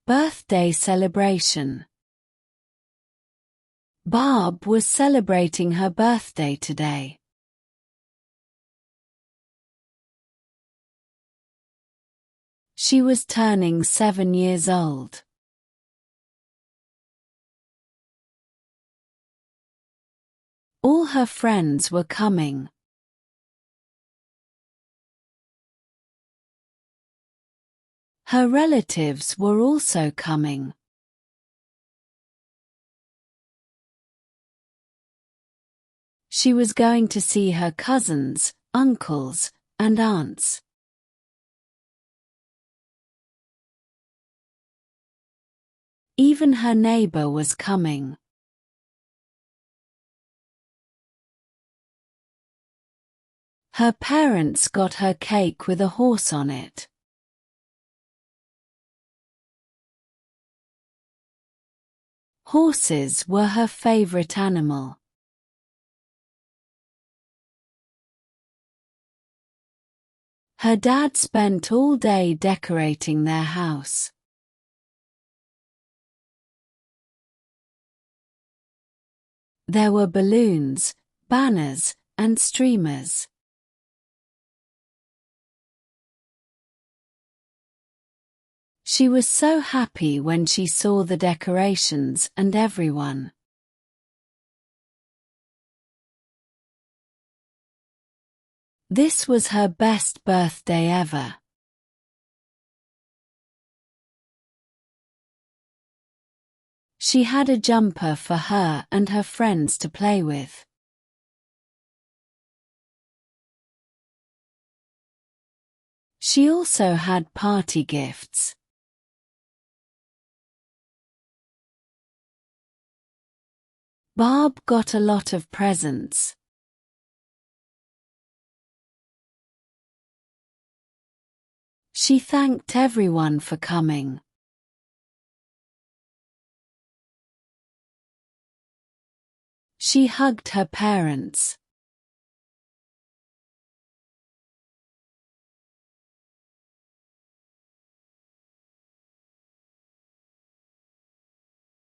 Birthday celebration. Barb was celebrating her birthday today. She was turning 7 years old. All her friends were coming. Her relatives were also coming. She was going to see her cousins, uncles, and aunts. Even her neighbor was coming. Her parents got her cake with a horse on it. Horses were her favorite animal. Her dad spent all day decorating their house. There were balloons, banners, and streamers. She was so happy when she saw the decorations and everyone. This was her best birthday ever. She had a jumper for her and her friends to play with. She also had party gifts. Barb got a lot of presents. She thanked everyone for coming. She hugged her parents.